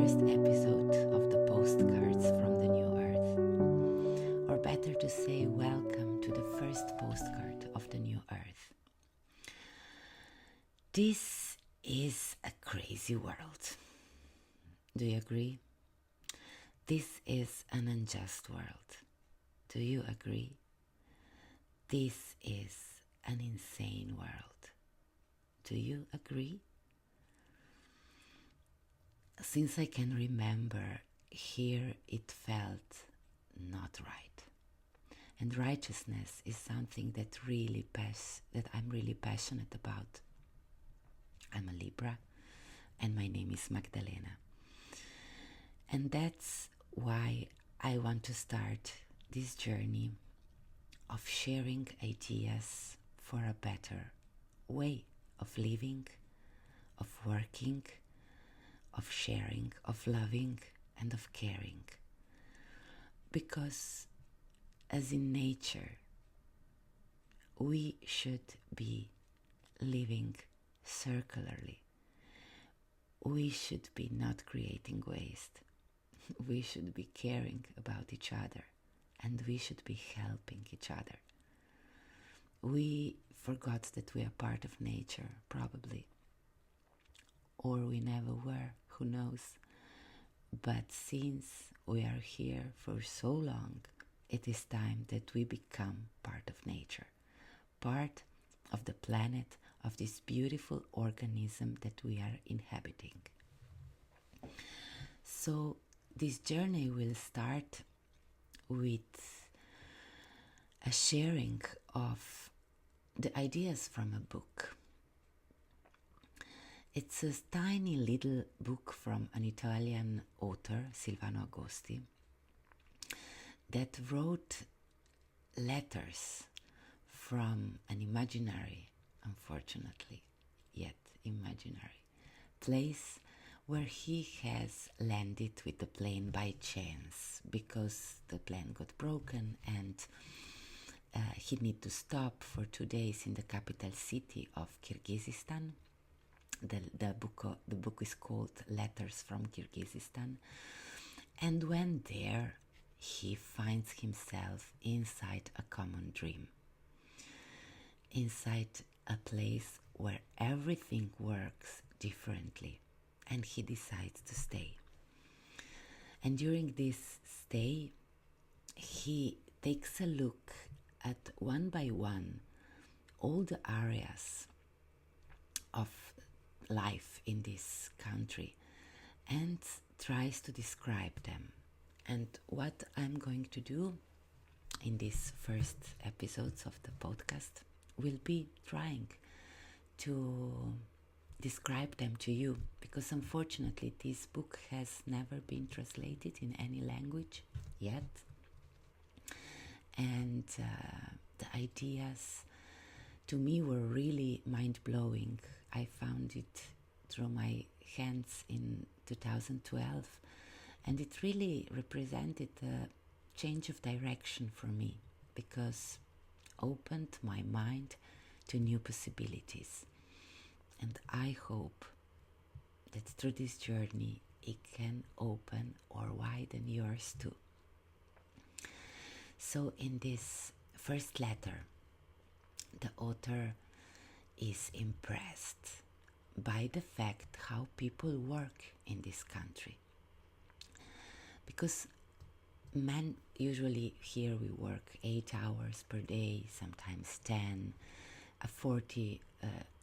first episode of the Postcards from the New Earth. Or better to say, welcome to the first postcard of the New Earth. This is a crazy world. Do you agree? This is an unjust world. Do you agree? This is an insane world. Do you agree? Since I can remember, here it felt not right. And righteousness is something that I'm really passionate about. I'm a Libra, and my name is Magdalena. And that's why I want to start this journey of sharing ideas for a better way of living, of working, of sharing, of loving, and of caring. Because as in nature, we should be living circularly. We should be not creating waste. We should be caring about each other, and we should be helping each other. We forgot that we are part of nature, probably. Or we never were, who knows? But since we are here for so long, it is time that we become part of nature, part of the planet, of this beautiful organism that we are inhabiting. So this journey will start with a sharing of the ideas from a book. It's a tiny little book from an Italian author, Silvano Agosti, that wrote letters from an imaginary, unfortunately, yet imaginary, place where he has landed with the plane by chance because the plane got broken and he need to stop for 2 days in the capital city of Kyrgyzstan. The book is called Letters from Kyrgyzstan, and when there, he finds himself inside a common dream, inside a place where everything works differently, and he decides to stay. And during this stay, he takes a look at one by one all the areas of life in this country and tries to describe them. And what I'm going to do in these first episodes of the podcast will be trying to describe them to you, because unfortunately this book has never been translated in any language yet, and the ideas to me were really mind-blowing. I found it through my hands in 2012, and it really represented a change of direction for me because opened my mind to new possibilities. And I hope that through this journey it can open or widen yours too. So in this first letter, the author is impressed by the fact how people work in this country. Because men usually here we work 8 hours per day, sometimes 10, 40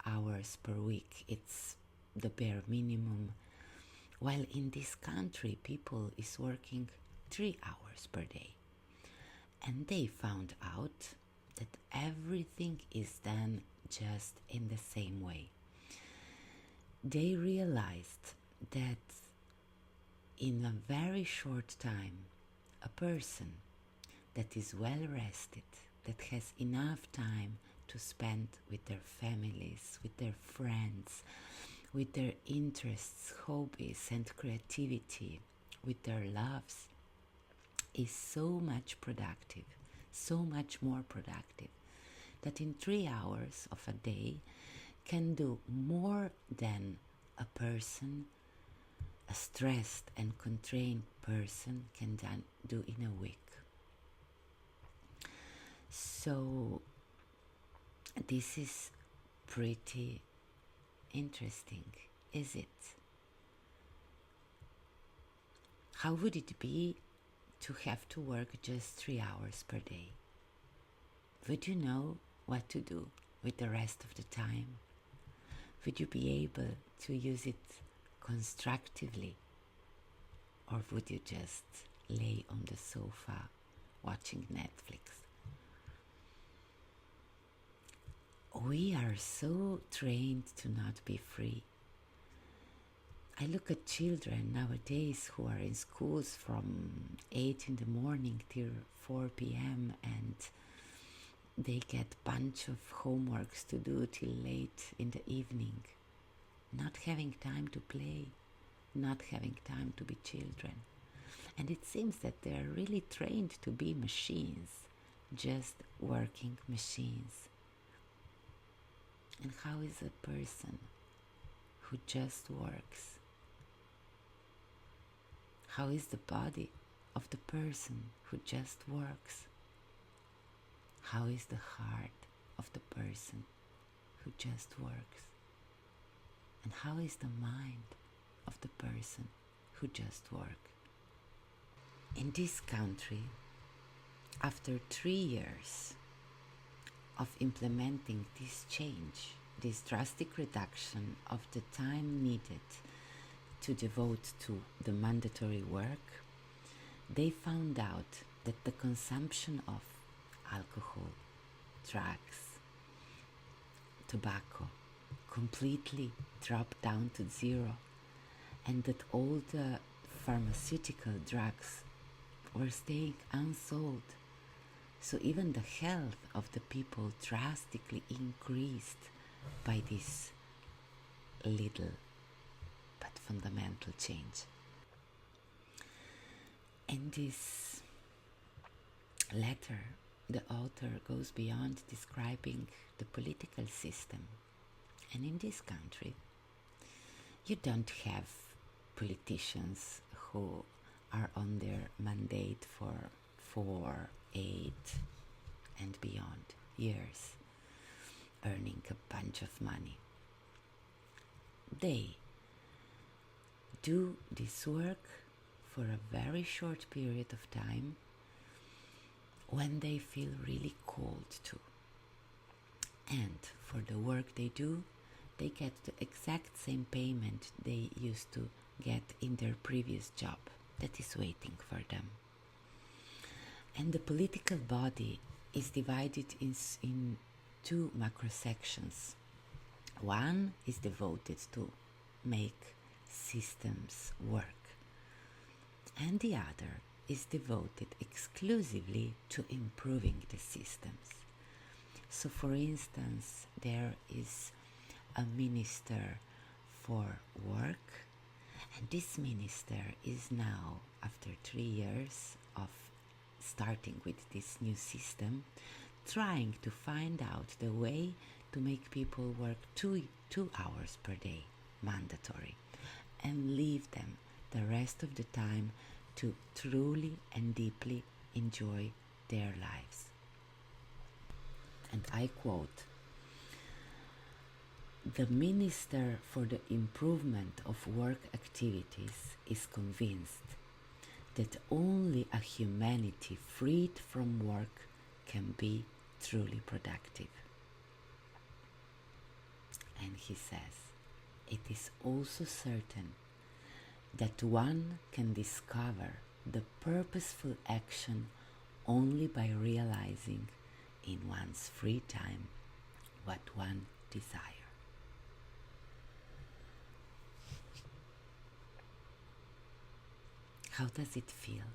hours per week. It's the bare minimum. While in this country people is working 3 hours per day. And they found out that everything is done just in the same way. They realized that in a very short time, a person that is well rested, that has enough time to spend with their families, with their friends, with their interests, hobbies and creativity, with their loves, is so much productive, so much more productive, that in 3 hours of a day can do more than a person a stressed and constrained person can do in a week. So this is pretty interesting, is it? How would it be to have to work just 3 hours per day? Would you know what to do with the rest of the time? Would you be able to use it constructively? Or would you just lay on the sofa watching Netflix? We are so trained to not be free. I look at children nowadays who are in schools from 8 in the morning till 4 p.m. and they get a bunch of homeworks to do till late in the evening, not having time to play, not having time to be children. And it seems that they are really trained to be machines, just working machines. And how is a person who just works? How is the body of the person who just works? How is the heart of the person who just works? And how is the mind of the person who just works? In this country, after 3 years of implementing this change, this drastic reduction of the time needed to devote to the mandatory work, they found out that the consumption of alcohol, drugs, tobacco completely dropped down to zero, and that all the pharmaceutical drugs were staying unsold. So even the health of the people drastically increased by this little but fundamental change. In this letter, the author goes beyond describing the political system. And in this country, you don't have politicians who are on their mandate for 4, 8 and beyond years, earning a bunch of money. They do this work for a very short period of time when they feel really called to. And for the work they do, they get the exact same payment they used to get in their previous job that is waiting for them. And the political body is divided in 2 macro sections. One is devoted to make systems work, and the other is devoted exclusively to improving the systems. So for instance, there is a minister for work, and this minister is now, after 3 years of starting with this new system, trying to find out the way to make people work two hours per day, mandatory, and leave them the rest of the time to truly and deeply enjoy their lives. And I quote, "The Minister for the Improvement of Work Activities is convinced that only a humanity freed from work can be truly productive." And he says, "It is also certain that one can discover the purposeful action only by realizing in one's free time what one desires." How does it feel?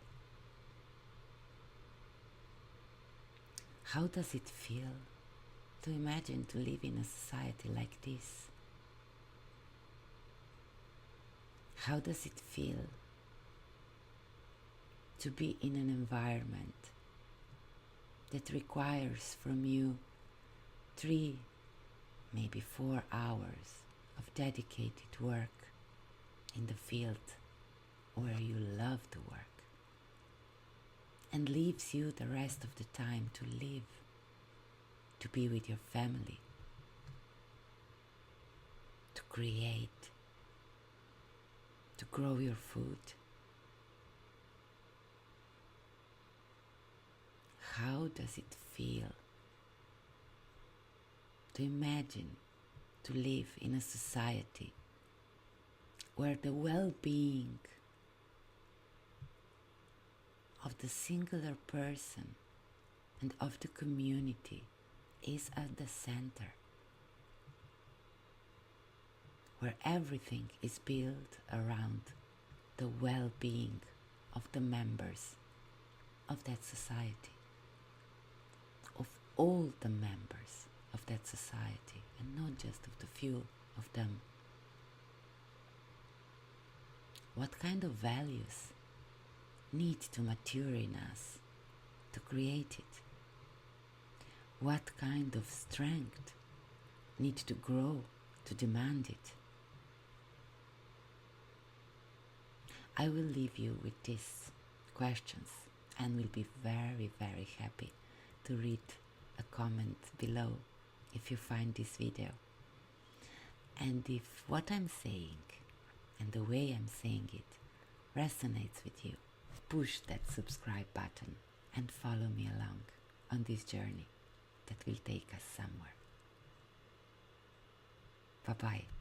How does it feel to imagine to live in a society like this? How does it feel to be in an environment that requires from you 3, maybe 4 hours of dedicated work in the field where you love to work and leaves you the rest of the time to live, to be with your family, to create, to grow your food. How does it feel to imagine to live in a society where the well-being of the singular person and of the community is at the center, where everything is built around the well-being of the members of that society, of all the members of that society, and not just of the few of them. What kind of values need to mature in us to create it? What kind of strength need to grow to demand it? I will leave you with these questions and will be very, very happy to read a comment below if you find this video. And if what I'm saying and the way I'm saying it resonates with you, push that subscribe button and follow me along on this journey that will take us somewhere. Bye-bye.